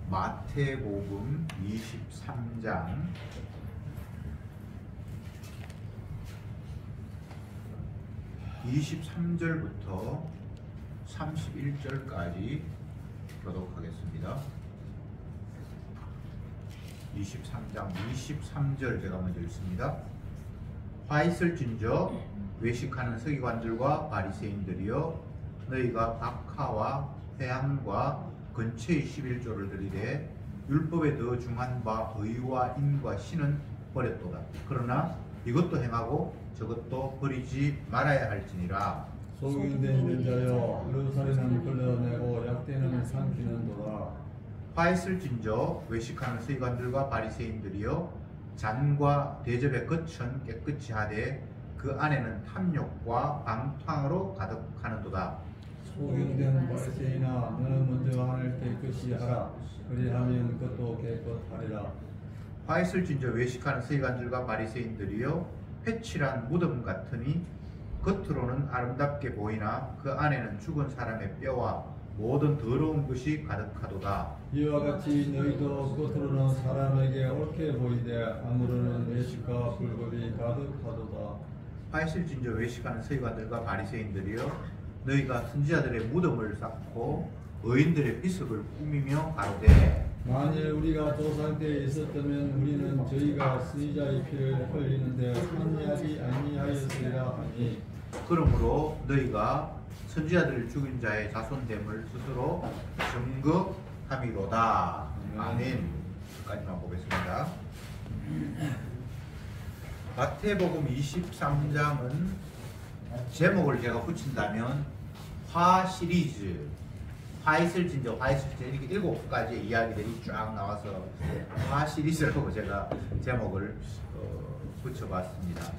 마태복음 23장 23절부터 31절까지 교독하겠습니다. 23장 23절 제가 먼저 읽습니다. 화 있을진저 외식하는 서기관들과 바리새인들이여, 너희가 박하와 회함과 근처의 11조를 들이되 율법에 더 중한 바 의와 인과 신은 버렸도다. 그러나 이것도 행하고 저것도 버리지 말아야 할지니라. 속인된 자여, 르살이는 걸러내고 약대는 삼키는도다. 화 있을진저 외식하는 서기관들과 바리새인들이여, 잔과 대접의 겉은 깨끗이 하되 그 안에는 탐욕과 방탕으로 가득하는도다. 속인된 바리새인아, 너는 먼저 안을 깨끗이 하라. 그리하면 그것도 깨끗하리라. 화 있을진저 외식하는 서기관들과 바리새인들이여, 회칠한 무덤 같으니 겉으로는 아름답게 보이나 그 안에는 죽은 사람의 뼈와 모든 더러운 것이 가득하도다. 이와 같이 너희도 겉으로는 사람에게 옳게 보이되 안으로는 외식과 불법이 가득하도다. 화 있을진저 외식하는 서기관들과 바리새인들이여, 너희가 선지자들의 무덤을 쌓고 의인들의 비석을 꾸미며 가로되, 만일 우리가 조상 때에 있었다면 우리는 저희가 선지자의 피를 흘리는데 합리하지 아니하였으리라 하니, 그러므로 너희가 선지자들을 죽인 자의 자손됨을 스스로 증거함이로다. 아멘. 까지만 보겠습니다. 마태복음 23장은 제목을 제가 붙인다면 화 시리즈, 화 있을진저, 화 있을진저, 이렇게 7가지의 이야기들이 쫙 나와서 화 시리즈라고 제가 제목을 붙여봤습니다.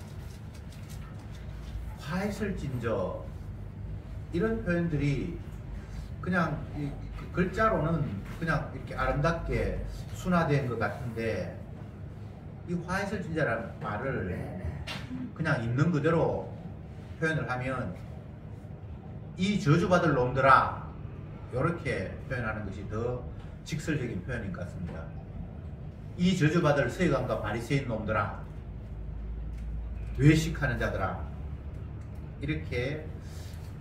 화 있을진저, 이런 표현들이 그냥 글자로는 그냥 이렇게 아름답게 순화된 것 같은데, 이 화 있을진저라는 말을 그냥 있는 그대로 표현을 하면 이 저주받을 놈들아, 이렇게 표현하는 것이 더 직설적인 표현인 것 같습니다. 이 저주받을 서기관과 바리새인 놈들아, 외식하는 자들아, 이렇게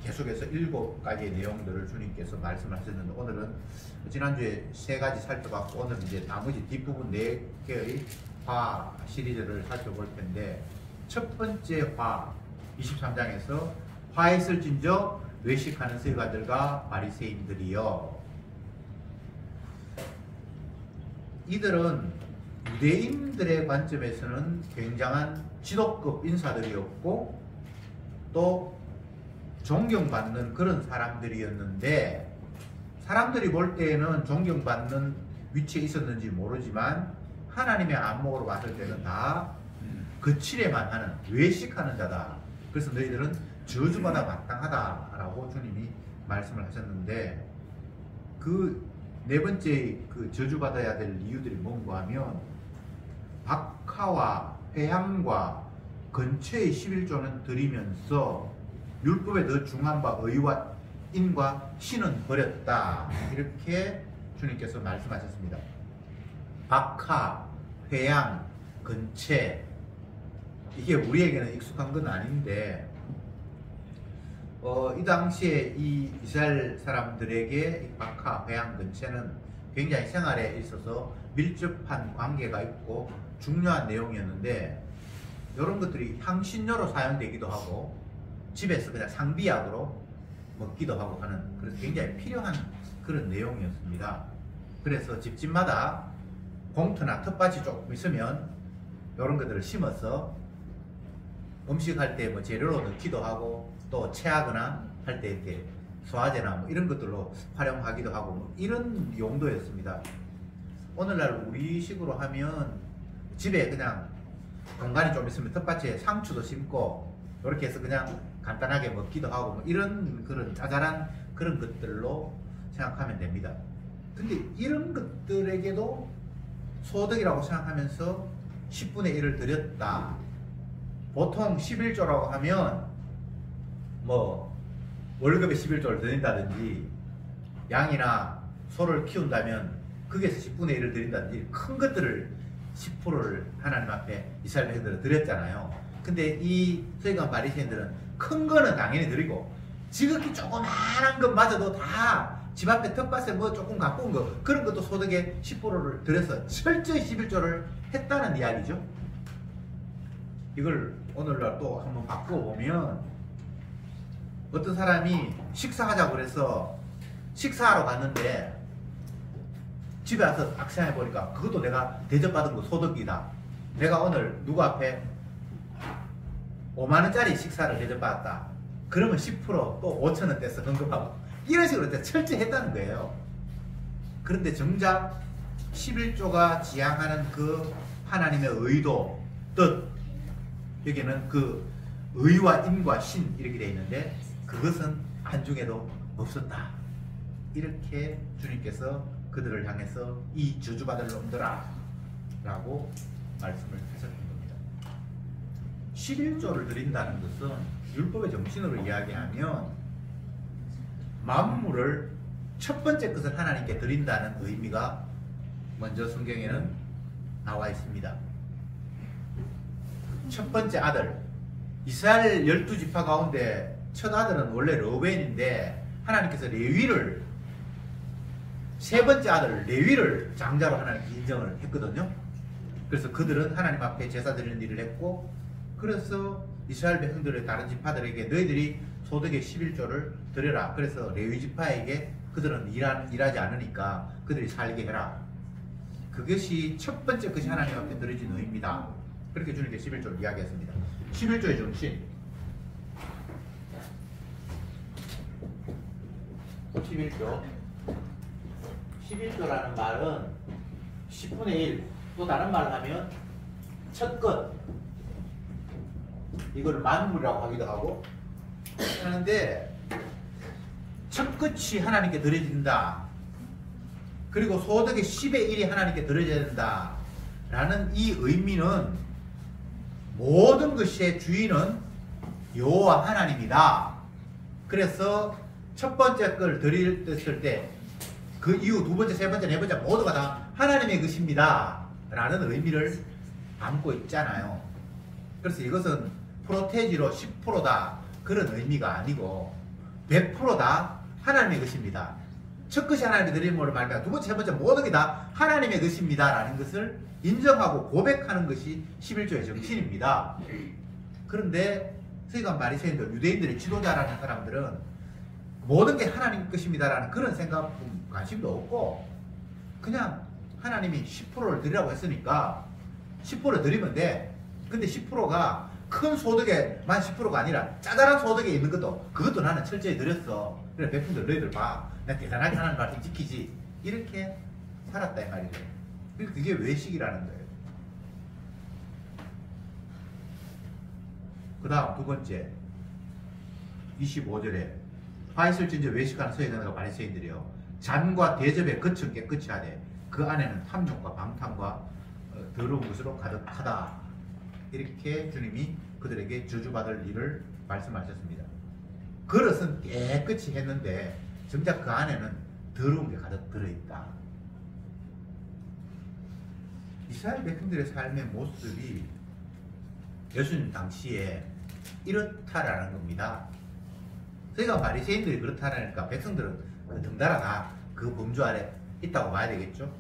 계속해서 7가지의 내용들을 주님께서 말씀하셨는데, 오늘은 지난주에 3가지 살펴봤고 오늘은 이제 나머지 뒷부분 4개의 화 시리즈를 살펴볼 텐데, 첫 번째 화 23장에서 화 있을진저 외식하는 서기관들과 바리새인들이여, 이들은 유대인들의 관점에서는 굉장한 지도급 인사들이었고 또 존경받는 그런 사람들이었는데, 사람들이 볼 때에는 존경받는 위치에 있었는지 모르지만 하나님의 안목으로 봤을 때는 다 거칠에만 하는, 외식하는 자다. 그래서 너희들은 저주받아 마땅하다라고 주님이 말씀을 하셨는데, 그 4번째 그 저주받아야 될 이유들이 뭔가 하면, 박하와 회함과 근처의 11조는 드리면서 율법에 더 중한 바 의와 인과 신은 버렸다. 이렇게 주님께서 말씀하셨습니다. 박하, 회양, 근체, 이게 우리에게는 익숙한 건 아닌데, 이 당시에 이 이스라엘 사람들에게 박하, 회양, 근체는 굉장히 생활에 있어서 밀접한 관계가 있고 중요한 내용이었는데, 이런 것들이 향신료로 사용되기도 하고 집에서 그냥 상비약으로 먹기도 하고 하는, 그래서 굉장히 필요한 그런 내용이었습니다. 그래서 집집마다 공터나 텃밭이 조금 있으면 이런 것들을 심어서 음식할 때 뭐 재료로 넣기도 하고, 또 채하거나 할 때 이렇게 소화제나 뭐 이런 것들로 활용하기도 하고, 뭐 이런 용도였습니다. 오늘날 우리식으로 하면 집에 그냥 공간이 좀 있으면 텃밭에 상추도 심고 이렇게 해서 그냥 간단하게 먹기도 하고, 뭐 이런 그런 자잘한 그런 것들로 생각하면 됩니다. 근데 이런 것들에게도 소득이라고 생각하면서 10분의 1을 드렸다. 보통 11조라고 하면 뭐 월급의 11조를 드린다든지, 양이나 소를 키운다면 거기에서 10분의 1을 드린다든지 큰 것들을 10%를 하나님 앞에 이스라엘 백성들은 드렸잖아요. 근데 이 서기관 바리새인들은 큰 거는 당연히 드리고 지극히 조그마한 것마저도 다 집 앞에 텃밭에 뭐 조금 갖고 온 거 그런 것도 소득의 10%를 들여서 철저히 11조를 했다는 이야기죠. 이걸 오늘날 또 한번 바꿔보면 어떤 사람이 식사하자고 그래서 식사하러 갔는데 집에 와서 악생해 보니까 그것도 내가 대접받은 거 소득이다. 내가 오늘 누구 앞에 5만원짜리 식사를 대접받았다. 그러면 10%또 5천원 떼서 헌금하고 이런 식으로 철저히 했다는 거예요. 그런데 정작 11조가 지향하는 그 하나님의 의도, 뜻, 여기는 그 의와 인과 신 이렇게 되어 있는데 그것은 한중에도 없었다. 이렇게 주님께서 그들을 향해서 이 저주받을 놈들아 라고 말씀을 하셨던 겁니다. 11조를 드린다는 것은 율법의 정신으로 이야기하면 만물을 첫 번째 것을 하나님께 드린다는 의미가 먼저 성경에는 나와 있습니다. 첫 번째 아들, 이스라엘 12지파 가운데 첫 아들은 원래 르우벤인데 하나님께서 레위를 세 번째 아들 레위를 장자로 하나님께 인정을 했거든요. 그래서 그들은 하나님 앞에 제사 드리는 일을 했고 그래서 이스라엘 백성들의 다른 지파들에게 너희들이 소득의 11조를 드려라. 그래서 레위 지파에게 그들은 일하지 않으니까 그들이 살게 해라. 그것이 첫 번째 것이 하나님 앞에 드려진 의미입니다. 그렇게 주님께 11조를 이야기했습니다. 11조의 정신 11조 11조라는 말은 10분의 1, 또 다른 말을 하면 첫 것, 이걸 만물이라고 하기도 하고 하는데 첫 것이 하나님께 드려진다. 그리고 소득의 10의 1이 하나님께 드려져야 된다. 라는 이 의미는 모든 것의 주인은 여호와 하나님이다. 그래서 첫 번째 걸 드렸을 때 그 이후 두 번째, 세 번째, 네 번째 모두가 다 하나님의 것입니다. 라는 의미를 담고 있잖아요. 그래서 이것은 프로테지로 10%다. 그런 의미가 아니고 100%다 하나님의 것입니다. 첫 것이 하나님의 드리는 것을 말하면 두 번째, 세 번째 모든 게 다 하나님의 것입니다. 라는 것을 인정하고 고백하는 것이 11조의 정신입니다. 그런데 서기관 바리새인들, 유대인들의 지도자라는 사람들은 모든 게 하나님 것입니다. 라는 그런 생각, 관심도 없고 그냥 하나님이 10%를 드리라고 했으니까 10% 드리면 돼. 근데 10%가 큰 소득에만 10%가 아니라 짜잘한 소득에 있는 것도 그것도 나는 철저히 드렸어. 그래 백성들 너희들 봐. 내가 대단하게 하나님 말씀 지키지. 이렇게 살았다 이 말이죠. 그게 외식이라는 거예요. 그 다음 두 번째 25절에 화 있을진저 외식하는 서기관과 바리새인들이요 잔과 대접에 거쳐 깨끗이 하되 그 안에는 탐욕과 방탕과 더러운 것으로 가득하다. 이렇게 주님이 그들에게 저주받을 일을 말씀하셨습니다. 그릇은 깨끗이 했는데 정작 그 안에는 더러운 게 가득 들어있다. 이스라엘 백성들의 삶의 모습이 예수님 당시에 이렇다라는 겁니다. 그러니까 바리새인들이 그렇다니까 백성들은 덩달아 다 그 범주 아래 있다고 봐야 되겠죠.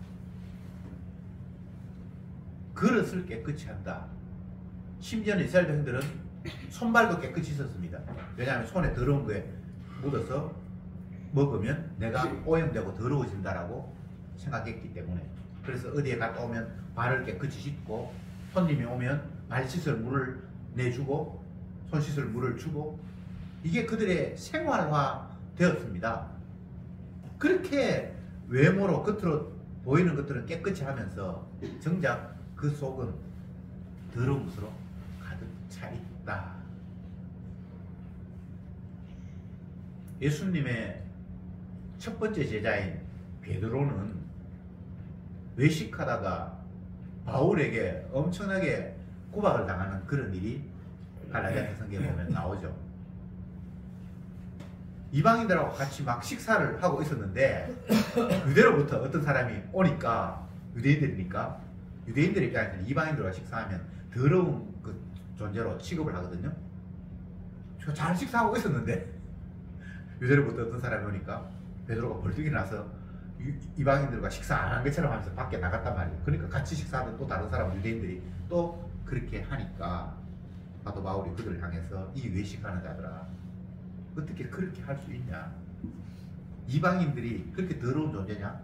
그릇을 깨끗이 한다. 심지어는 이스라엘 백성들은 손발도 깨끗이 씻었습니다. 왜냐하면 손에 더러운 거에 묻어서 먹으면 내가 오염되고 더러워진다라고 생각했기 때문에. 그래서 어디에 갔다 오면 발을 깨끗이 씻고 손님이 오면 발 씻을 물을 내주고 손 씻을 물을 주고 이게 그들의 생활화 되었습니다. 그렇게 외모로 겉으로 보이는 것들은 깨끗이 하면서 정작 그 속은 더러운 것으로 가득 차 있다. 예수님의 첫 번째 제자인 베드로는 외식하다가 바울에게 엄청나게 구박을 당하는 그런 일이 갈라디아 성경에 보면 나오죠. 이방인들하고 같이 막 식사를 하고 있었는데 그대로부터 어떤 사람이 오니까 유대인들이니까 유대인들 입장에서는 이방인들과 식사하면 더러운 그 존재로 취급을 하거든요. 잘 식사하고 있었는데 유대로부터 어떤 사람이 오니까 베드로가 벌떡 일어나서 이방인들과 식사 안 한 것처럼 하면서 밖에 나갔단 말이에요. 그러니까 같이 식사하던 또 다른 사람 유대인들이 또 그렇게 하니까 사도 바울이 그들을 향해서 이 외식하는 자들아 어떻게 그렇게 할 수 있냐? 이방인들이 그렇게 더러운 존재냐?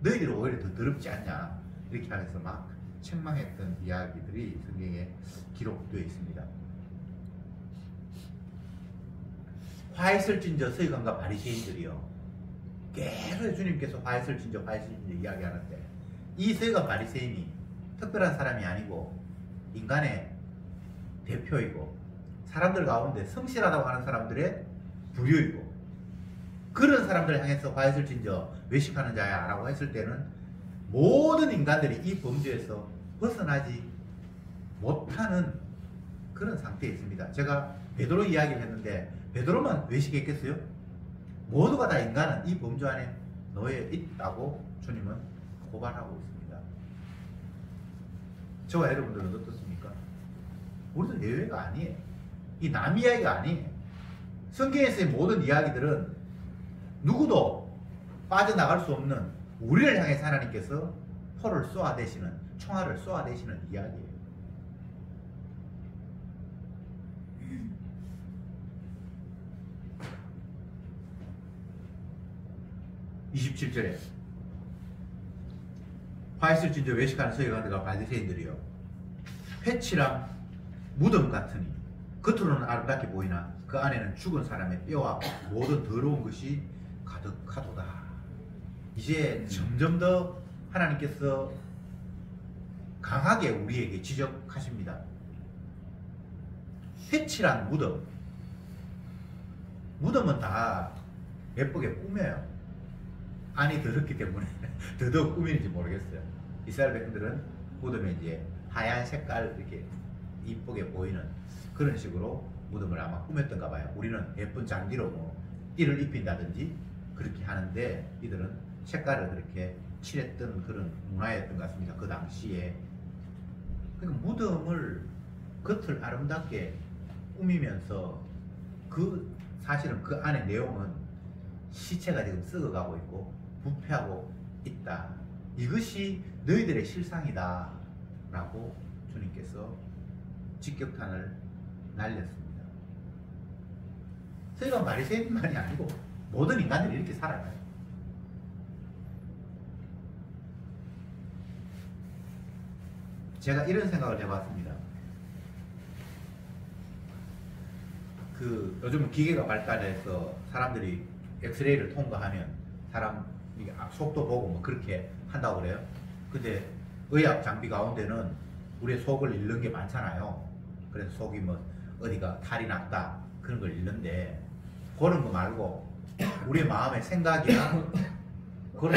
너희들이 오히려 더 더럽지 않냐? 이렇게 하면서 막 책망했던 이야기들이 성경에 기록되어 있습니다. 화했을진저 서기관과 바리새인들이요. 계속 주님께서 화했을진저 이야기하는데 이 서기관 바리새인이 특별한 사람이 아니고 인간의 대표이고 사람들 가운데 성실하다고 하는 사람들의 부류이고 그런 사람들을 향해서 화했을진저 외식하는 자야 라고 했을 때는 모든 인간들이 이 범죄에서 벗어나지 못하는 그런 상태에 있습니다. 제가 베드로 이야기를 했는데 베드로만 외식했겠어요? 모두가 다 인간은 이 범죄 안에 놓여 있다고 주님은 고발하고 있습니다. 저와 여러분들은 어떻습니까? 우리도 예외가 아니에요. 이 남 이야기가 아니에요. 성경에서의 모든 이야기들은 누구도 빠져나갈 수 없는 우리를 향해서 하나님께서 포를 쏘아대시는 총알을 쏘아대시는 이야기예요. 27절에 화했을진저 외식하는 서기관들과 바리새인들이요 회칠함 무덤 같으니 겉으로는 아름답게 보이나 그 안에는 죽은 사람의 뼈와 모든 더러운 것이 가득하도다. 이제 점점 더 하나님께서 강하게 우리에게 지적하십니다. 회칠한 무덤. 무덤은 다 예쁘게 꾸며요. 안이 더럽기 때문에 더더욱 꾸미는지 모르겠어요. 이스라엘 백성들은 무덤에 이제 하얀 색깔 이렇게 이쁘게 보이는 그런 식으로 무덤을 아마 꾸몄던가 봐요. 우리는 예쁜 잔디로 뭐 띠를 입힌다든지 그렇게 하는데 이들은 색깔을 그렇게 칠했던 그런 문화였던 것 같습니다. 그 당시에. 그러니까 무덤을 겉을 아름답게 꾸미면서 사실은 그 안의 내용은 시체가 지금 썩어가고 있고 부패하고 있다. 이것이 너희들의 실상이다 라고 주님께서 직격탄을 날렸습니다. 서기관 바리새인만이 아니고 모든 인간들이 이렇게 살아가요. 제가 이런 생각을 해봤습니다. 요즘은 기계가 발달해서 사람들이 엑스레이를 통과하면 사람 속도 보고 뭐 그렇게 한다고 그래요. 근데 의학 장비 가운데는 우리의 속을 잃는 게 많잖아요. 그래서 속이 뭐 어디가 탈이 났다 그런 걸 잃는데 그런 거 말고 우리의 마음의 생각이나 그런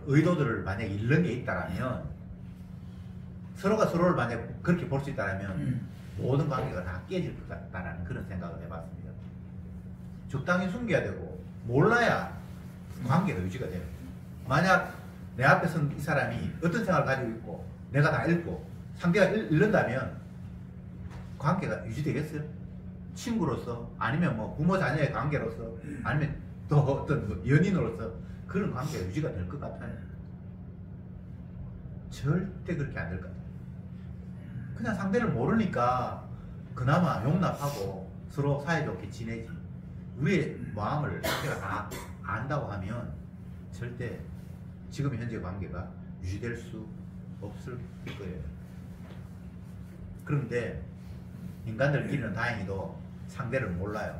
의도들을 만약에 잃는 게 있다라면 서로가 서로를 만약에 그렇게 볼 수 있다면 모든 관계가 다 깨질 것 같다라는 그런 생각을 해봤습니다. 적당히 숨겨야 되고 몰라야 관계가 유지가 돼요. 만약 내 앞에 선 이 사람이 어떤 생각을 가지고 있고 내가 다 읽고 상대가 읽는다면 관계가 유지되겠어요? 친구로서 아니면 뭐 부모 자녀의 관계로서 아니면 또 어떤 뭐 연인으로서 그런 관계가 유지가 될 것 같아요. 절대 그렇게 안 될 것 같아요. 그냥 상대를 모르니까 그나마 용납하고 서로 사이좋게 지내지. 우리의 마음을 상대가 다 안다고 하면 절대 지금 현재 관계가 유지될 수 없을 거예요. 그런데 인간들끼리는 다행히도 상대를 몰라요.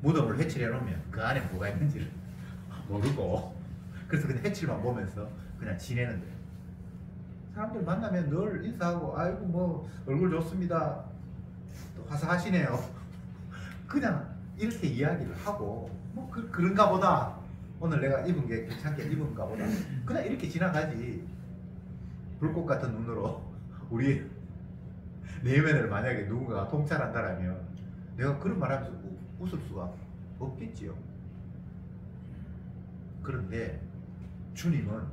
무덤을 회칠해 놓으면 그 안에 뭐가 있는지를 모르고 그래서 그냥 회칠만 보면서 그냥 지내는 거예요. 사람들 만나면 늘 인사하고 아이고 뭐 얼굴 좋습니다. 또 화사하시네요. 그냥 이렇게 이야기를 하고 뭐 그런가 보다. 오늘 내가 입은 게 괜찮게 입은가 보다. 그냥 이렇게 지나가지. 불꽃 같은 눈으로 우리 내면을 만약에 누군가가 통찰한다라면 내가 그런 말 하면서 웃을 수가 없겠지요. 그런데 주님은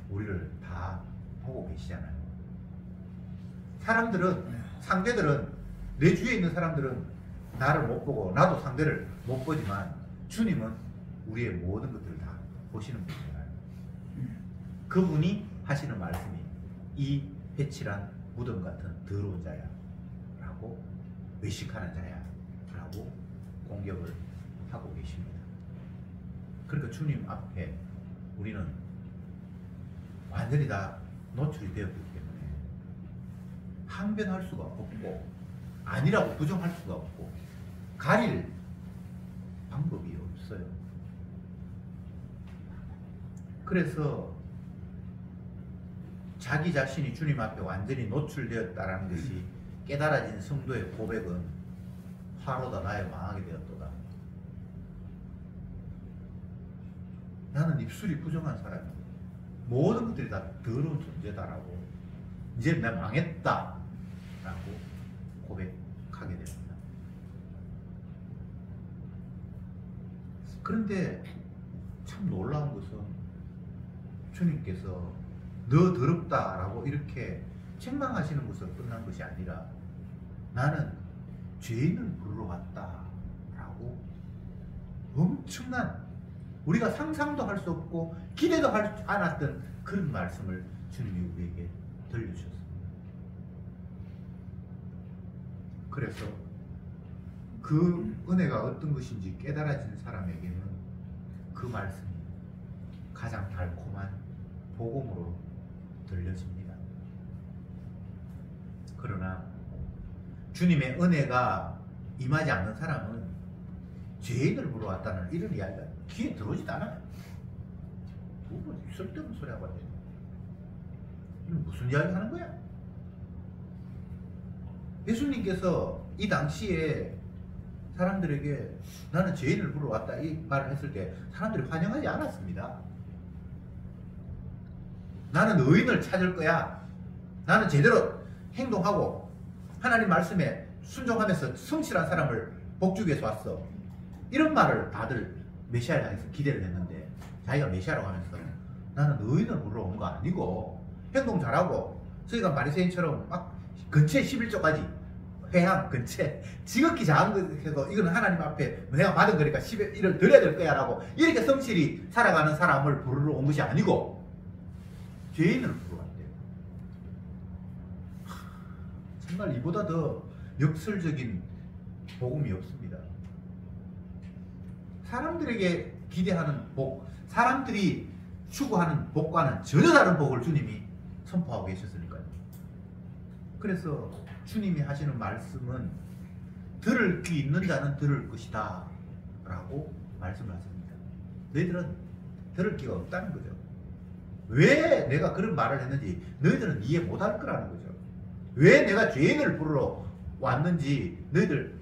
우리를 다 보고 계시잖아요. 상대들은 내 주위에 있는 사람들은 나를 못 보고 나도 상대를 못 보지만 주님은 우리의 모든 것들을 다 보시는 분이잖아요. 그분이 하시는 말씀이 이 회칠한 무덤 같은 더러운 자야 라고, 외식하는 자야 라고 공격을 하고 계십니다. 그러니까 주님 앞에 우리는 완전히 다 노출이 되었기 때문에 항변할 수가 없고 아니라고 부정할 수가 없고 가릴 방법이 없어요. 그래서 자기 자신이 주님 앞에 완전히 노출되었다라는 것이 깨달아진 성도의 고백은 화로다 나의 망하게 되었도다. 나는 입술이 부정한 사람이야. 모든 것들이 다 더러운 존재다라고, 이제 내가 망했다 라고 고백하게 됩니다. 그런데 참 놀라운 것은 주님께서 너 더럽다 라고 이렇게 책망하시는 것으로 끝난 것이 아니라 나는 죄인을 부르러 왔다 라고 엄청난, 우리가 상상도 할 수 없고 기대도 할 수 않았던 그런 말씀을 주님이 우리에게 들려주셨습니다. 그래서 그 은혜가 어떤 것인지 깨달아진 사람에게는 그 말씀이 가장 달콤한 복음으로 들려집니다. 그러나 주님의 은혜가 임하지 않는 사람은 죄인을 부르러 왔다는 이런 이야기가 귀에 들어오지도 않아요. 누구 쓸데없는 소리 하고 왔네. 이건 무슨 이야기 하는 거야? 예수님께서 이 당시에 사람들에게 나는 죄인을 부르러 왔다 이 말을 했을 때 사람들이 환영하지 않았습니다. 나는 의인을 찾을 거야. 나는 제대로 행동하고 하나님 말씀에 순종하면서 성실한 사람을 복주기 위해서 왔어. 이런 말을 다들 메시아를 향해서 기대를 했는데 자기가 메시아라고 하면서 나는 의인을 부르러 온 거 아니고 행동 잘하고 저희가 바리새인처럼 막 근처에 11조까지 회향 근처에 지극히 작은 것에서 이거는 하나님 앞에 내가 받은 거니까 11을 드려야 될 거야 라고 이렇게 성실히 살아가는 사람을 부르러 온 것이 아니고 죄인을 부르러 왔대요. 정말 이보다 더 역설적인 복음이 없습니다. 사람들에게 기대하는 복, 사람들이 추구하는 복과는 전혀 다른 복을 주님이 선포하고 계셨으니까요. 그래서 주님이 하시는 말씀은 들을 귀 있는 자는 들을 것이다 라고 말씀하십니다. 너희들은 들을 귀가 없다는 거죠. 왜 내가 그런 말을 했는지 너희들은 이해 못할 거라는 거죠. 왜 내가 죄인을 부르러 왔는지 너희들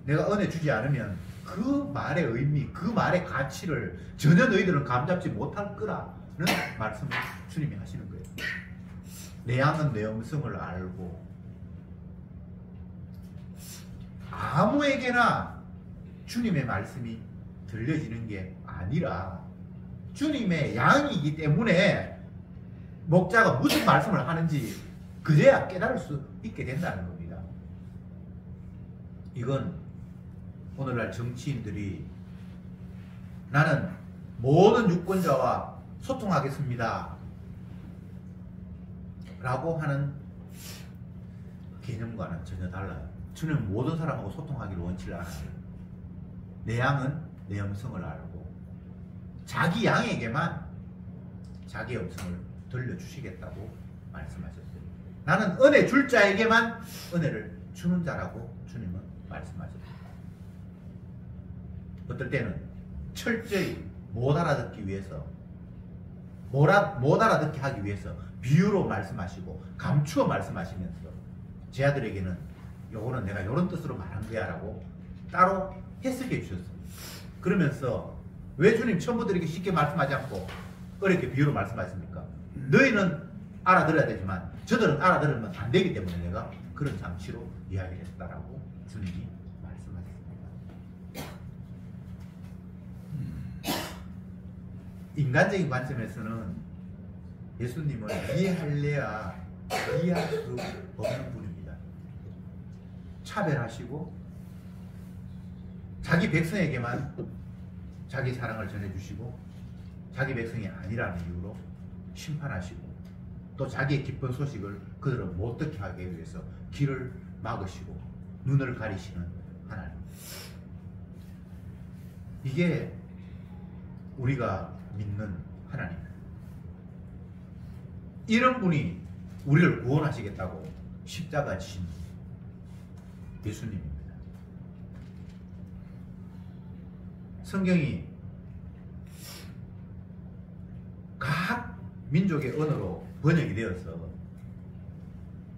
내가 은혜 주지 않으면 그 말의 의미, 그 말의 가치를 전혀 너희들은 감잡지 못할 거라는 말씀을 주님이 하시는 거예요. 내 양은 내 음성을 알고 아무에게나 주님의 말씀이 들려지는 게 아니라 주님의 양이기 때문에 목자가 무슨 말씀을 하는지 그제야 깨달을 수 있게 된다는 겁니다. 이건 오늘날 정치인들이 나는 모든 유권자와 소통하겠습니다 라고 하는 개념과는 전혀 달라요. 주님은 모든 사람하고 소통하기를 원치를 않아요. 내 양은 내 음성을 알고 자기 양에게만 자기의 음성을 들려주시겠다고 말씀하셨어요. 나는 은혜 줄 자에게만 은혜를 주는 자라고 주님은 말씀하셨어요. 어떨 때는 철저히 못 알아듣기 위해서 못 알아듣게 하기 위해서 비유로 말씀하시고 감추어 말씀하시면서 제 아들에게는 요거는 내가 요런 뜻으로 말한 거야 라고 따로 해석해 주셨습니다. 그러면서 왜 주님 천부들에게 쉽게 말씀하지 않고 어렵게 비유로 말씀하십니까? 너희는 알아들어야 되지만 저들은 알아들으면 안 되기 때문에 내가 그런 장치로 이야기를 했다라고 주님이 말씀하셨습니다. 인간적인 관점에서는 예수님을 이해할래야 이해할 수 없는 분입니다. 차별하시고 자기 백성에게만 자기 사랑을 전해주시고 자기 백성이 아니라는 이유로 심판하시고 또 자기의 기쁜 소식을 그들을 못 듣게 하기 위해서 길을 막으시고 눈을 가리시는 하나님. 이게 우리가 믿는 하나님. 이런 분이 우리를 구원하시겠다고 십자가 지신 예수님입니다. 성경이 각 민족의 언어로 번역이 되어서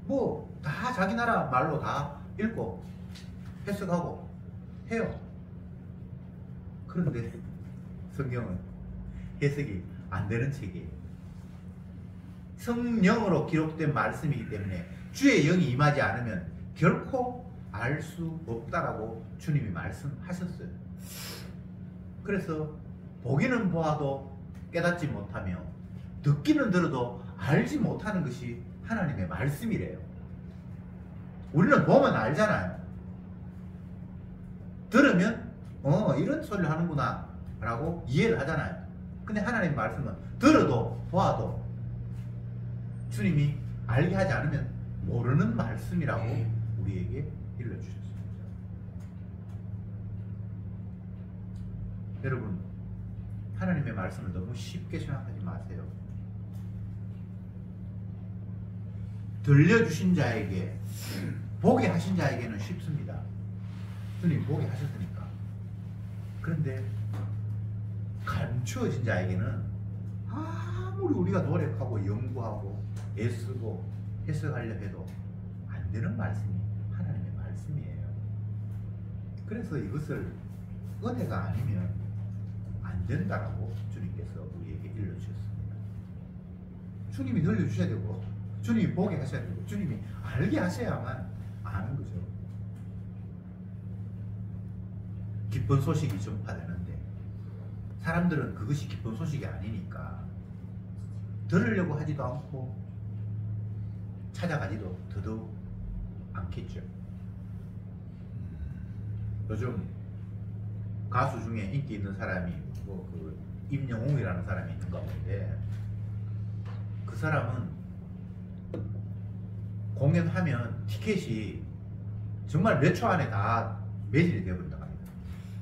뭐 다 자기 나라 말로 다 읽고 해석하고 해요. 그런데 성경은 해석이 안 되는 책이에요. 성령으로 기록된 말씀이기 때문에 주의 영이 임하지 않으면 결코 알 수 없다라고 주님이 말씀하셨어요. 그래서 보기는 보아도 깨닫지 못하며 듣기는 들어도 알지 못하는 것이 하나님의 말씀이래요. 우리는 보면 알잖아요. 들으면 이런 소리를 하는구나 라고 이해를 하잖아요. 근데 하나님 말씀은 들어도 보아도 주님이 알게 하지 않으면 모르는 말씀이라고 우리에게 일러주셨습니다. 여러분, 하나님의 말씀을 너무 쉽게 생각하지 마세요. 들려주신 자에게, 보게 하신 자에게는 쉽습니다. 주님 보게 하셨으니까. 그런데 감추어진 자에게는 아무리 우리가 노력하고 연구하고 애쓰고 해석하려 해도 안 되는 말씀이 하나님의 말씀이에요. 그래서 이것을 은혜가 아니면 안 된다라고 주님께서 우리에게 일러주셨습니다. 주님이 들려주셔야 되고 주님이 보게 하셔야 되고 주님이 알게 하셔야만 아는 거죠. 기쁜 소식이 전파되는데 사람들은 그것이 기쁜 소식이 아니니까 들으려고 하지도 않고 찾아가지도 더더욱 않겠죠. 요즘 가수 중에 인기 있는 사람이 그 임영웅이라는 사람이 있는가 본데 그 사람은 공연하면 티켓이 정말 몇 초 안에 다 매진이 되어버린다고 합니다.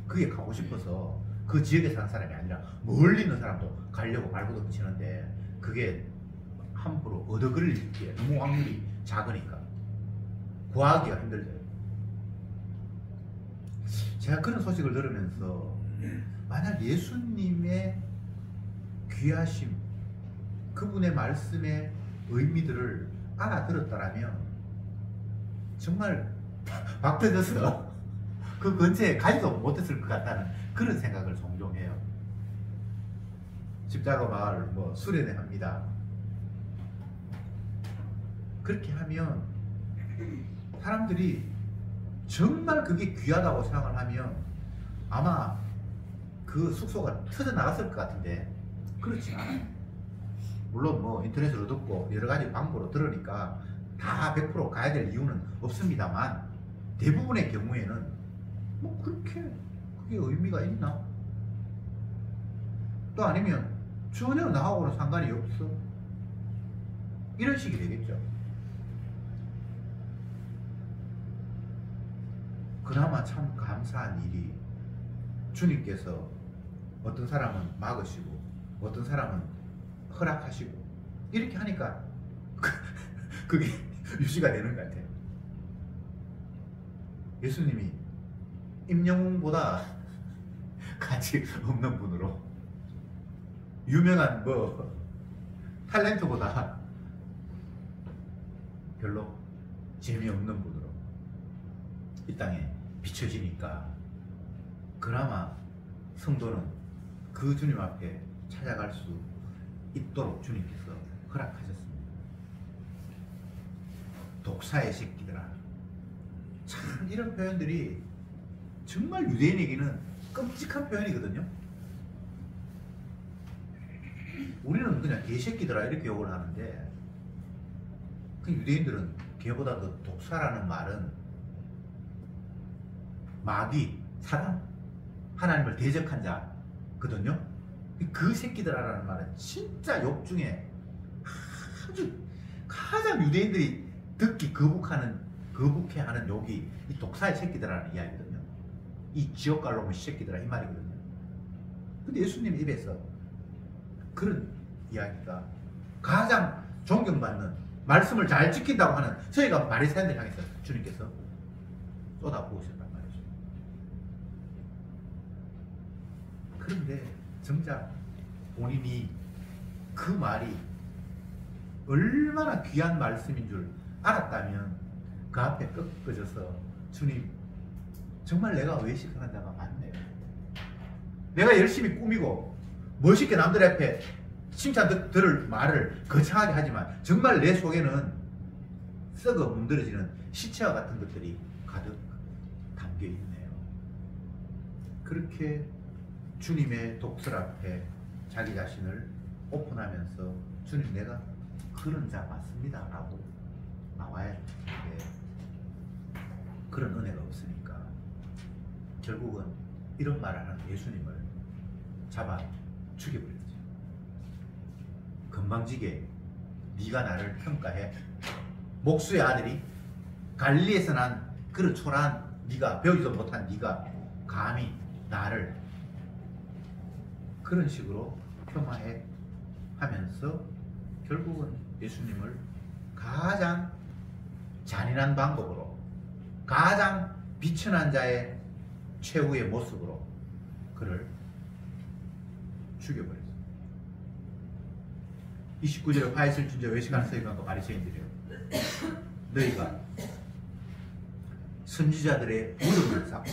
그게 가고 싶어서 그 지역에 사는 사람이 아니라 멀리 있는 사람도 가려고 발버둥 치는데 그게 함부로 얻어 걸릴 게 너무 확률이 작으니까 구하기가 힘들죠. 제가 그런 소식을 들으면서 만약 예수님의 귀하심, 그분의 말씀의 의미들을 알아들었다라면 정말 박 터져서 그 근처에 가지도 못했을 것 같다는 그런 생각을 종종 해요. 십자가 마을 뭐 수련회 합니다. 그렇게 하면 사람들이 정말 그게 귀하다고 생각을 하면 아마 그 숙소가 터져 나갔을 것 같은데 그렇지 않아요. 물론 뭐 인터넷으로 듣고 여러 가지 방법으로 들으니까 다 100% 가야 될 이유는 없습니다만 대부분의 경우에는 뭐 그렇게 그게 의미가 있나? 또 아니면 전혀 나하고는 상관이 없어. 이런 식이 되겠죠. 그나마 참 감사한 일이 주님께서 어떤 사람은 막으시고 어떤 사람은 허락하시고 이렇게 하니까 그게 유지가 되는 것 같아요. 예수님이 임영웅보다 가치 없는 분으로 유명한 뭐 탤런트보다 별로 재미없는 분으로 이 땅에 비춰지니까 그나마 성도는 그 주님 앞에 찾아갈 수 있도록 주님께서 허락하셨습니다. 독사의 새끼들아. 참 이런 표현들이 정말 유대인에게는 끔찍한 표현이거든요. 우리는 그냥 개새끼들아 이렇게 욕을 하는데 그 유대인들은 개보다도 독사라는 말은 마귀, 사단, 하나님을 대적한 자거든요. 그 새끼들아라는 말은 진짜 욕 중에 아주 가장 유대인들이 듣기 거북해하는 욕이 이 독사의 새끼들아라는 이야기거든요. 이 지옥갈로면 새끼들아 이 말이거든요. 근데 예수님 입에서 그런 이야기가 가장 존경받는 말씀을 잘 지킨다고 하는 저희가 바리새인들 향해서 주님께서 쏟아부으셨단 말이죠. 그런데 정작 본인이 그 말이 얼마나 귀한 말씀인 줄 알았다면 그 앞에 꺾어져서 주님 정말 내가 외식하는 자가 맞네요. 내가 열심히 꾸미고 멋있게 남들 앞에 칭찬 들을 말을 거창하게 하지만 정말 내 속에는 썩어 문드러지는 시체와 같은 것들이 가득 담겨 있네요. 그렇게 주님의 독설 앞에 자기 자신을 오픈하면서 주님 내가 그런 자 맞습니다 라고 나와야 되는데 그런 은혜가 없으니까 결국은 이런 말을 하는 예수님을 잡아 죽여버렸죠. 건방지게 네가 나를 평가해? 목수의 아들이 갈릴리에서 난 그런 초라한 네가 배우지도 못한 네가 감히 나를 그런 식으로 폄하해 하면서 결국은 예수님을 가장 잔인한 방법으로 가장 비천한 자의 최후의 모습으로 그를 죽여버렸습니다. 29절에 화 있을 준자 외식하는 서기관과 바리새인들이요 너희가 선지자들의 무릎을 쌓고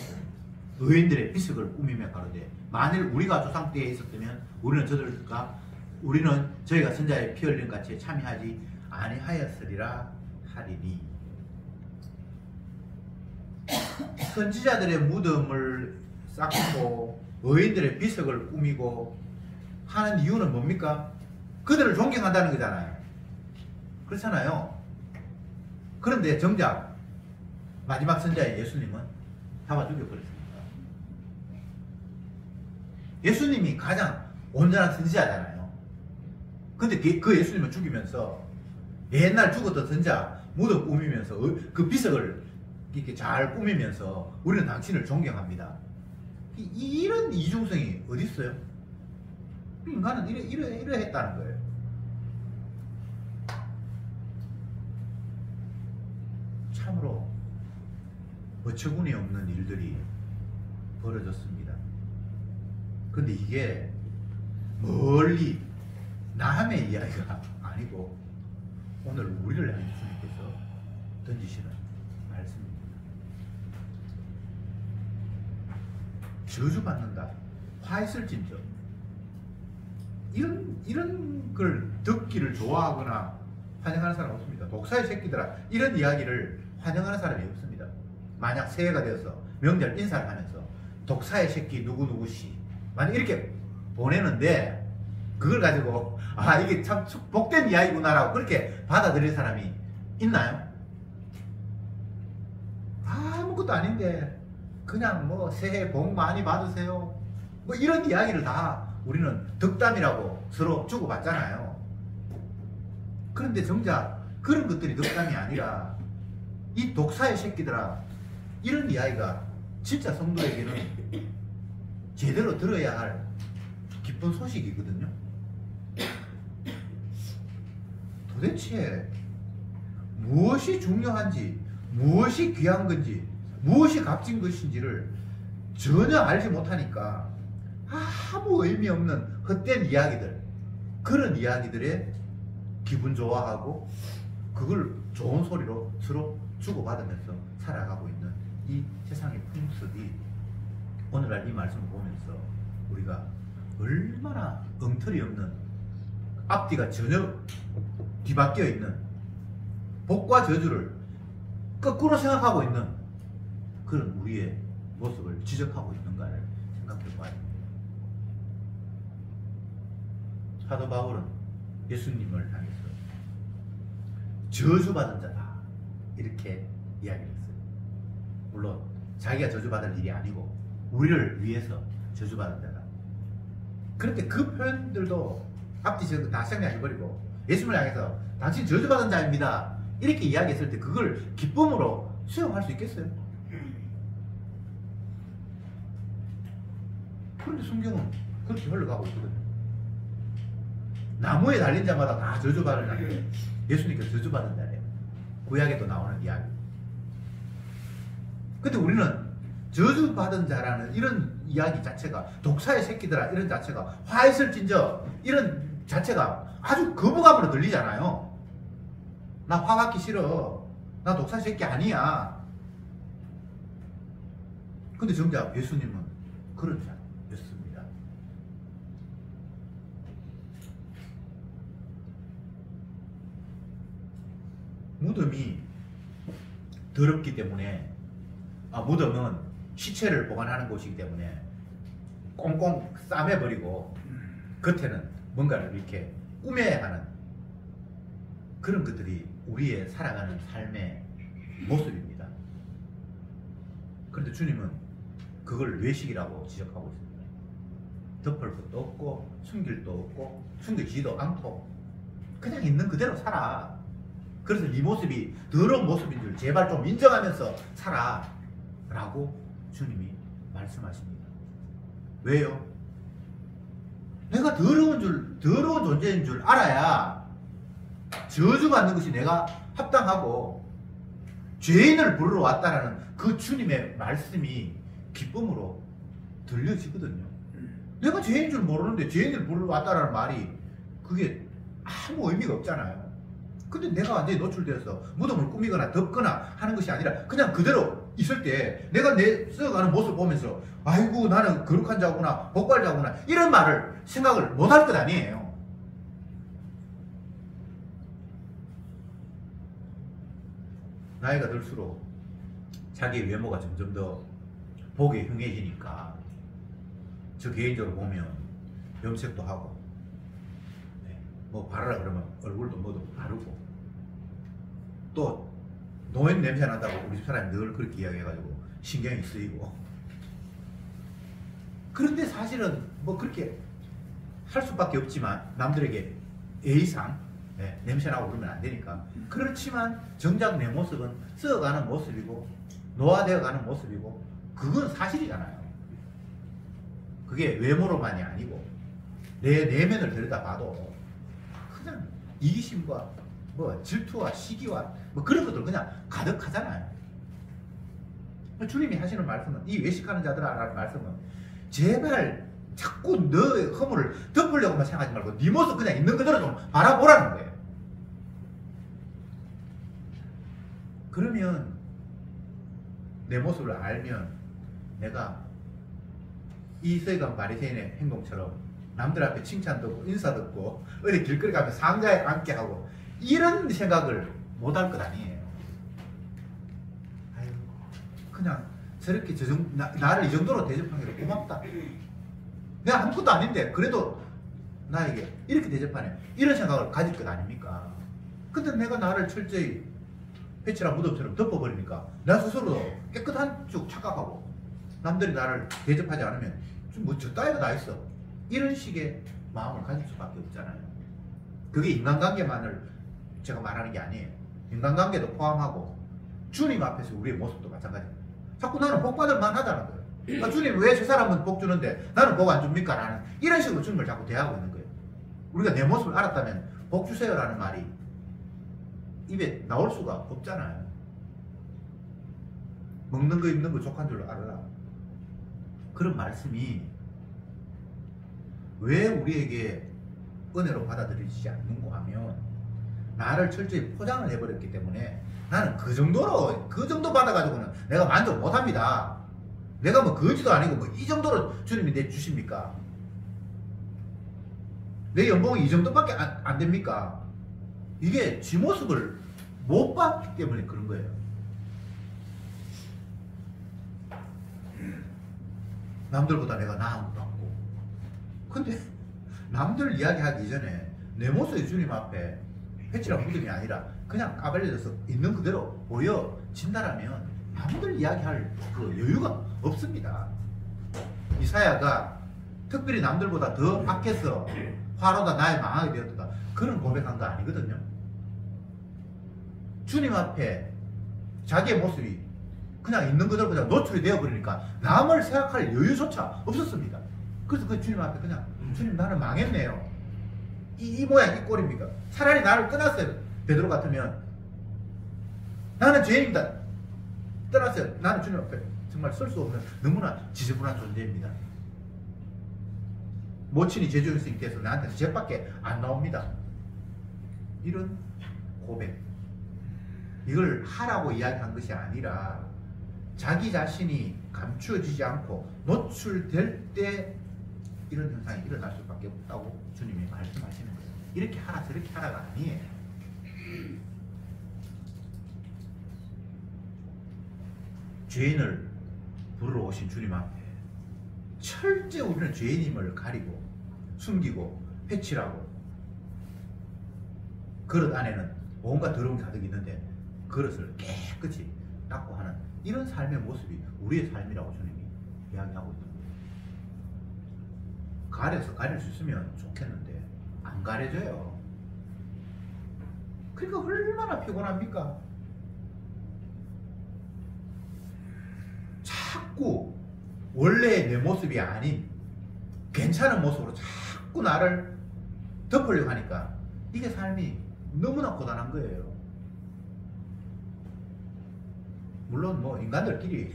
의인들의 비석을 꾸미며 가로되 만일 우리가 조상 때에 있었다면 우리는 저희가 선자의 피 흘린 같이 참여하지 아니하였으리라 하리니. 선지자들의 무덤을 쌓고 의인들의 비석을 꾸미고 하는 이유는 뭡니까? 그들을 존경한다는 거잖아요. 그렇잖아요. 그런데 정작 마지막 선자의 예수님은 잡아 죽여버렸습니다. 예수님이 가장 온전한 선지자잖아요. 근데 그 예수님을 죽이면서 옛날 죽었던 선자 무덤 꾸미면서 그 비석을 이렇게 잘 꾸미면서 우리는 당신을 존경합니다. 이런 이중성이 어디 있어요? 인간은 이래 했다는 거예요. 참으로 어처구니 없는 일들이 벌어졌습니다. 근데 이게 멀리 남의 이야기가 아니고 오늘 우리를 향해 주님께서 던지시는 말씀입니다. 저주받는다. 화 있을진저. 이런 걸 듣기를 좋아하거나 환영하는 사람 없습니다. 독사의 새끼들아. 이런 이야기를 환영하는 사람이 없습니다. 만약 새해가 되어서 명절 인사를 하면서 독사의 새끼 누구누구씨 만약 이렇게 보내는데 그걸 가지고 이게 참 복된 이야기구나라고 그렇게 받아들일 사람이 있나요? 아무것도 아닌데 그냥 뭐 새해 복 많이 받으세요 뭐 이런 이야기를 다 우리는 덕담이라고 서로 주고받잖아요. 그런데 정작 그런 것들이 덕담이 아니라 이 독사의 새끼들아 이런 이야기가 진짜 성도에게는 제대로 들어야 할 기쁜 소식이거든요. 도대체 무엇이 중요한지 무엇이 귀한 건지 무엇이 값진 것인지를 전혀 알지 못하니까 아무 의미 없는 헛된 이야기들 그런 이야기들에 기분 좋아하고 그걸 좋은 소리로 서로 주고받으면서 살아가고 있는 이 세상의 풍습이 오늘날 이 말씀을 보면서 우리가 얼마나 엉터리 없는 앞뒤가 전혀 뒤바뀌어 있는 복과 저주를 거꾸로 생각하고 있는 그런 우리의 모습을 지적하고 있는가를 생각해 봐야 됩니다. 사도 바울은 예수님을 향해서 저주받은 자다 이렇게 이야기를 했어요. 물론 자기가 저주받을 일이 아니고 우리를 위해서 저주받은 자다. 그런데 그 표현들도 앞뒤 저거 다 생략해버리고 예수님을 향해서 당신 저주받은 자입니다 이렇게 이야기했을 때 그걸 기쁨으로 수용할 수 있겠어요? 그런데 성경은 그렇게 흘러가고 있거든요. 나무에 달린 자마다 다 저주받은 자예요. 예수님께서 저주받은 자예요. 구약에도 나오는 이야기. 근데 우리는 저주받은 자라는 이런 이야기 자체가 독사의 새끼들아 이런 자체가 화했을진저 이런 자체가 아주 거부감으로 들리잖아요. 나 화 받기 싫어. 나 독사 새끼 아니야. 근데 정작 예수님은 그런 자였습니다. 무덤이 더럽기 때문에 무덤은 시체를 보관하는 곳이기 때문에 꽁꽁 싸매버리고 겉에는 뭔가를 이렇게 꾸며야 하는 그런 것들이 우리의 살아가는 삶의 모습입니다. 그런데 주님은 그걸 외식이라고 지적하고 있습니다. 덮을 것도 없고 숨길 것도 없고 숨기지도 않고 그냥 있는 그대로 살아. 그래서 네 모습이 더러운 모습인 줄 제발 좀 인정하면서 살아 라고 주님이 말씀하십니다. 왜요? 내가 더러운 존재인 줄 알아야 저주받는 것이 내가 합당하고 죄인을 부르러 왔다라는 그 주님의 말씀이 기쁨으로 들려지거든요. 내가 죄인인 줄 모르는데 죄인을 부르러 왔다라는 말이 그게 아무 의미가 없잖아요. 근데 내가 완전히 노출되어서 무덤을 꾸미거나 덮거나 하는 것이 아니라 그냥 그대로 있을 때 내가 내 써가는 모습을 보면서 아이고 나는 거룩한 자구나 복발자구나 이런 말을 생각을 못할 것 아니에요. 나이가 들수록 자기의 외모가 점점 더 보기 흉해지니까 저 개인적으로 보면 염색도 하고 뭐 바르라 그러면 얼굴도 뭐도 바르고 또 노인 냄새 난다고 우리 집 사람이 늘 그렇게 이야기해가지고 신경이 쓰이고 그런데 사실은 뭐 그렇게 할 수밖에 없지만 남들에게 예의상 냄새 나고 그러면 안 되니까 그렇지만 정작 내 모습은 썩어가는 모습이고 노화되어가는 모습이고 그건 사실이잖아요. 그게 외모로만이 아니고 내 내면을 들여다봐도 그냥 이기심과 뭐 질투와 시기와 뭐 그런 것들 그냥 가득하잖아요. 주님이 하시는 말씀은 이 외식하는 자들아라는 말씀은 제발 자꾸 너의 허물을 덮으려고만 생각하지 말고 네 모습 그냥 있는 그대로 좀 바라보라는 거예요. 그러면 내 모습을 알면 내가 이 서기관 바리새인의 행동처럼 남들 앞에 칭찬 듣고 인사 듣고 어디 길거리 가면 상가에 앉게 하고 이런 생각을 못할 것 아니에요. 아유, 그냥 저렇게 나를 이 정도로 대접한 게 고맙다. 내가 아무것도 아닌데 그래도 나에게 이렇게 대접하네. 이런 생각을 가질 것 아닙니까? 근데 내가 나를 철저히 회칠한 무덤처럼 덮어버리니까 나 스스로도 깨끗한 쭉 착각하고 남들이 나를 대접하지 않으면 좀 뭐 저 따위가 다 있어. 이런 식의 마음을 가질 수밖에 없잖아요. 그게 인간관계만을 제가 말하는 게 아니에요. 인간관계도 포함하고 주님 앞에서 우리의 모습도 마찬가지입니다. 자꾸 나는 복 받을 만하다는 거예요. 주님 왜 저 사람은 복 주는데 나는 복 안 줍니까? 라는 이런 식으로 주님을 자꾸 대하고 있는 거예요. 우리가 내 모습을 알았다면 복 주세요 라는 말이 입에 나올 수가 없잖아요. 먹는 거 입는 거 족한 줄 알아라. 그런 말씀이 왜 우리에게 은혜로 받아들이지 않는가 하면 나를 철저히 포장을 해버렸기 때문에 나는 그 정도 받아가지고는 내가 만족 못합니다. 내가 뭐 거지도 아니고 뭐 이 정도로 주님이 내 주십니까? 내 연봉이 이 정도밖에 안 됩니까? 이게 지 모습을 못 봤기 때문에 그런 거예요. 남들보다 내가 나은 것 같고 근데 남들 이야기하기 전에 내 모습이 주님 앞에 패치랑 믿음이 아니라 그냥 까발려져서 있는 그대로 보여진다라면 남들 이야기할 그 여유가 없습니다. 이사야가 특별히 남들보다 더 악해서 화로다 나의 망하게 되었다 그런 고백한 거 아니거든요. 주님 앞에 자기의 모습이 그냥 있는 그대로 그냥 노출이 되어버리니까 남을 생각할 여유조차 없었습니다. 그래서 그 주님 앞에 그냥 주님 나는 망했네요. 이 모양 이 꼴입니까? 차라리 나를 떠났어요. 베드로 같으면 나는 죄인입니다. 떠났어요. 나는 주님 앞에 정말 쓸 수 없는 너무나 지저분한 존재입니다. 모친이 제주인 스님께서 나한테 죄밖에 안 나옵니다. 이런 고백. 이걸 하라고 이야기한 것이 아니라 자기 자신이 감추어지지 않고 노출될 때 이런 현상이 일어날 수밖에 없다고 주님이 말씀하시는 거예요. 이렇게 하라 저렇게 하라가 아니에요. 죄인을 부르러 오신 주님 앞에 철저히 우리는 죄인임을 가리고 숨기고 패치라고 그릇 안에는 온갖 더러움이 가득 있는데 그릇을 깨끗이 닦고 하는 이런 삶의 모습이 우리의 삶이라고 주님이 이야기하고 있는 거예요. 가려서 가릴 수 있으면 좋겠는데 안 가려져요. 그러니까 얼마나 피곤합니까? 자꾸 원래의 내 모습이 아닌 괜찮은 모습으로 자꾸 나를 덮으려고 하니까 이게 삶이 너무나 고단한 거예요. 물론 뭐 인간들끼리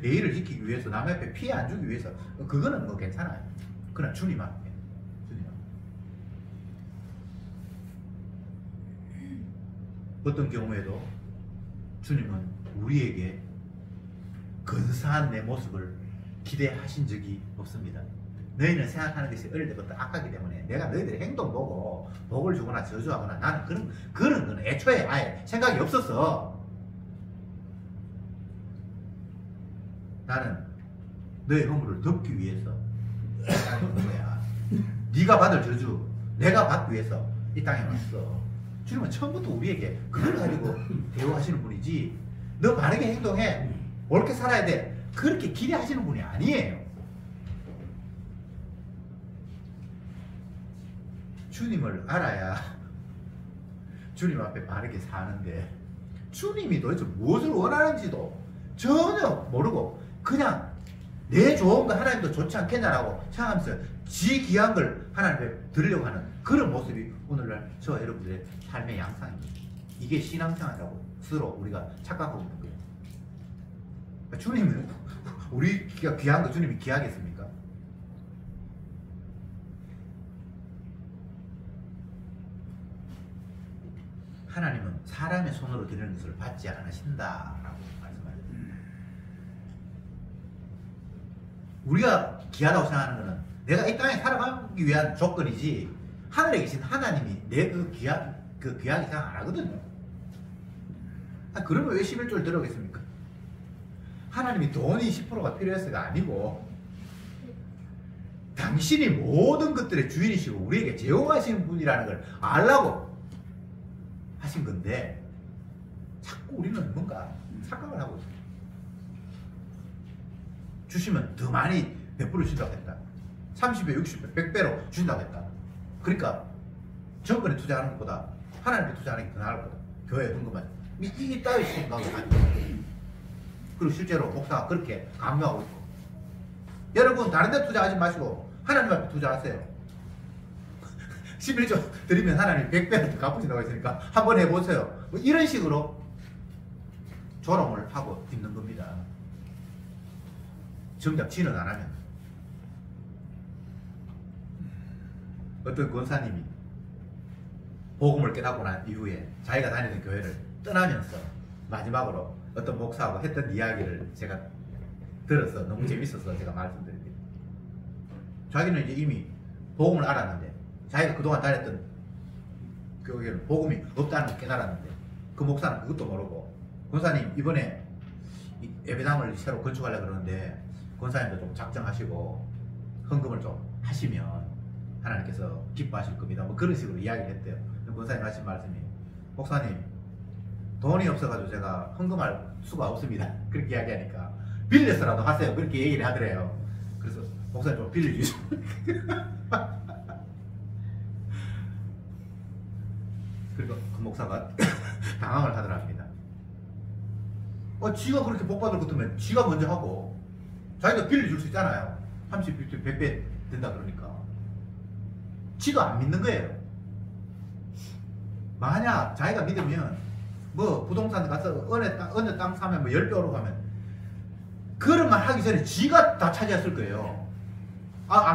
예의를 지키기 위해서 남의 앞에 피해 안 주기 위해서 그거는 뭐 괜찮아요. 그러나 주님 앞에 어떤 경우에도 주님은 우리에게 근사한 내 모습을 기대하신 적이 없습니다. 너희는 생각하는 것이 어릴 때부터 악하기 때문에 내가 너희들의 행동 보고 복을 주거나 저주하거나 나는 그런 건 애초에 아예 생각이 없었어. 나는 너의 허물을 덮기 위해서 땅에 온 거야. 네가 받을 저주 내가 받기 위해서 이 땅에 왔어. 주님은 처음부터 우리에게 그걸 가지고 대우하시는 분이지 너 바르게 행동해 옳게 살아야 돼 그렇게 기대하시는 분이 아니에요. 주님을 알아야 주님 앞에 바르게 사는데 주님이 도대체 무엇을 원하는지도 전혀 모르고 그냥 내 좋은 거 하나님도 좋지 않겠냐라고 생각하면서 지 귀한 걸 하나님께 드리려고 하는 그런 모습이 오늘날 저와 여러분들의 삶의 양상입니다. 이게 신앙생활이라고 스스로 우리가 착각하고 있는 거예요. 주님은 우리가 귀한 거 주님이 귀하겠습니까? 하나님은 사람의 손으로 드리는 것을 받지 않으신다라고 말씀하셨습니다. 우리가 귀하다고 생각하는 것은 내가 이 땅에 살아가기 위한 조건이지 하늘에 계신 하나님이 내 귀하게 생각 안 하거든요. 그러면 왜 11조를 들어오겠습니까? 하나님이 돈이 10%가 필요해서가 아니고 당신이 모든 것들의 주인이시고 우리에게 제공하시는 분이라는 걸 알라고 하신 건데 자꾸 우리는 뭔가 착각을 하고 있습니다. 주시면 더 많이 베풀어 주신다고 했다. 30배, 60배, 100배로 주신다고 했다. 그러니까 정권에 투자하는 것보다 하나님께 투자하는 게 더 나을 거다. 교회에 헌금만 이 따위 생각이 아니고 그리고 실제로 목사가 그렇게 강요하고 있고 여러분 다른 데 투자하지 마시고 하나님 앞에 투자하세요. 11조 드리면 하나님 100배를 더 갚으신다고 했으니까 한번 해보세요. 뭐 이런 식으로 조롱을 하고 있는 겁니다. 정작 지는 안 하면 어떤 권사님이 복음을 깨닫고 난 이후에 자기가 다니던 교회를 떠나면서 마지막으로 어떤 목사하고 했던 이야기를 제가 들어서 너무 재밌어서 제가 말씀드립니다. 자기는 이제 이미 복음을 알았는데 자기가 그동안 다녔던 교회는 복음이 없다는 걸 깨달았는데 그 목사는 그것도 모르고 권사님 이번에 예배당을 새로 건축하려고 그러는데 권사님도 좀 작정하시고 헌금을 좀 하시면 하나님께서 기뻐하실 겁니다. 뭐 그런 식으로 이야기를 했대요. 권사님 하신 말씀이, 목사님 돈이 없어가지고 제가 헌금할 수가 없습니다. 그렇게 이야기하니까 빌려서라도 하세요. 그렇게 얘기를 하더래요. 그래서 목사님 좀 빌려주시오. 그리고 그 목사가 당황을 하더랍니다. 지가 그렇게 복 받을 것 같으면 지가 먼저 하고 자기가 빌려줄 수 있잖아요. 30, 100배 된다 그러니까. 지도 안 믿는 거예요. 만약 자기가 믿으면 뭐 부동산 가서 어느 땅 사면 뭐 10배 오르가면 그런 말 하기 전에 지가 다 차지했을 거예요.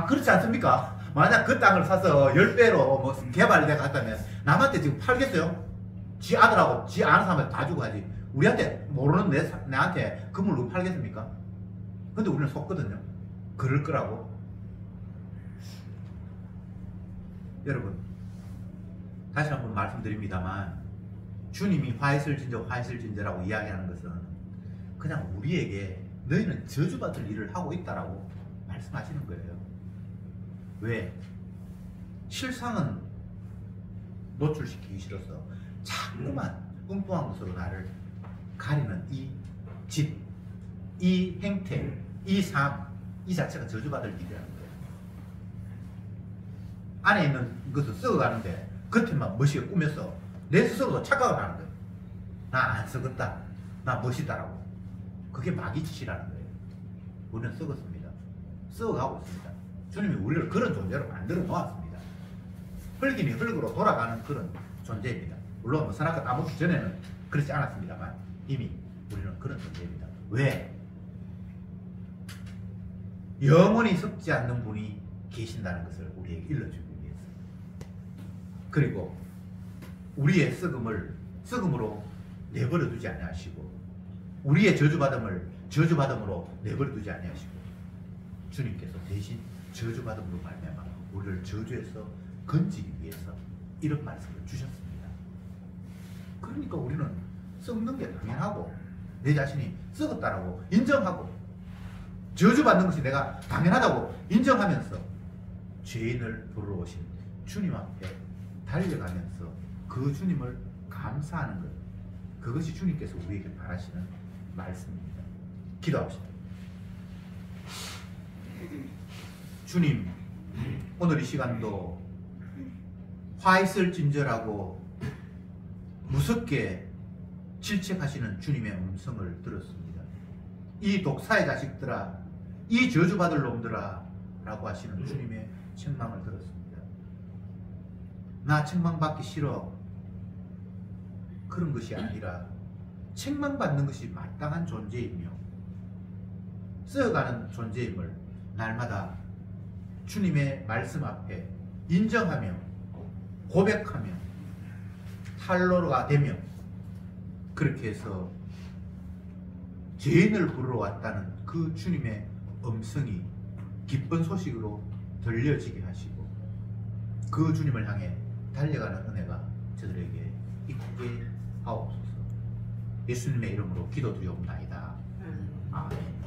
그렇지 않습니까? 만약 그 땅을 사서 10배로 뭐 개발돼 갔다면 남한테 지금 팔겠어요? 지 아들하고 지 아는 사람한테 다 주고 가지. 우리한테 모르는 내한테 그 물로 팔겠습니까? 근데 우리는 속거든요. 그럴 거라고. 여러분, 다시 한번 말씀드립니다만 주님이 화이슬진저라고 이야기하는 것은 그냥 우리에게 너희는 저주받을 일을 하고 있다라고 말씀하시는 거예요. 왜? 실상은 노출시키기 싫어서 자꾸만 뚱뚱한 것으로 나를 가리는 이 짓, 이 행태, 이 삶, 이 자체가 저주받을 일이라는 거예요. 안에 있는 것을 썩어가는데 겉에만 멋있게 꾸며서 내 스스로도 착각을 하는 거예요. 나 안 썩었다. 나 멋있다라고. 그게 마귀 짓이라는 거예요. 우리는 썩었습니다. 썩어가고 있습니다. 주님이 우리를 그런 존재로 만들어 놓았습니다. 흙이니 흙으로 돌아가는 그런 존재입니다. 물론 뭐 선악과 따먹기 전에는 그렇지 않았습니다만 이미 우리는 그런 존재입니다. 왜? 영원히 썩지 않는 분이 계신다는 것을 우리에게 일러주기 위해서. 그리고 우리의 썩음으로 내버려 두지 아니하시고 우리의 저주받음으로 내버려 두지 아니하시고 주님께서 대신 저주받음으로 말미암아 우리를 저주에서 건지기 위해서 이런 말씀을 주셨습니다. 그러니까 우리는 썩는 게 당연하고 내 자신이 썩었다라고 인정하고 저주받는 것이 내가 당연하다고 인정하면서 죄인을 부르러 오신 주님 앞에 달려가면서 그 주님을 감사하는 것, 그것이 주님께서 우리에게 바라시는 말씀입니다. 기도합시다. 주님, 오늘 이 시간도 화 있을 진저라고 무섭게 질책하시는 주님의 음성을 들었습니다. 이 독사의 자식들아, 이 저주받을 놈들아 라고 하시는 주님의 책망을 들었습니다. 나 책망받기 싫어. 그런 것이 아니라 책망받는 것이 마땅한 존재이며 썩어가는 존재임을 날마다 주님의 말씀 앞에 인정하며 고백하며 탈로가 되며 그렇게 해서 죄인을 부르러 왔다는 그 주님의 음성이 기쁜 소식으로 들려지게 하시고 그 주님을 향해 달려가는 은혜가 저들에게 있게 하옵소서. 예수님의 이름으로 기도드리옵나이다. 아멘.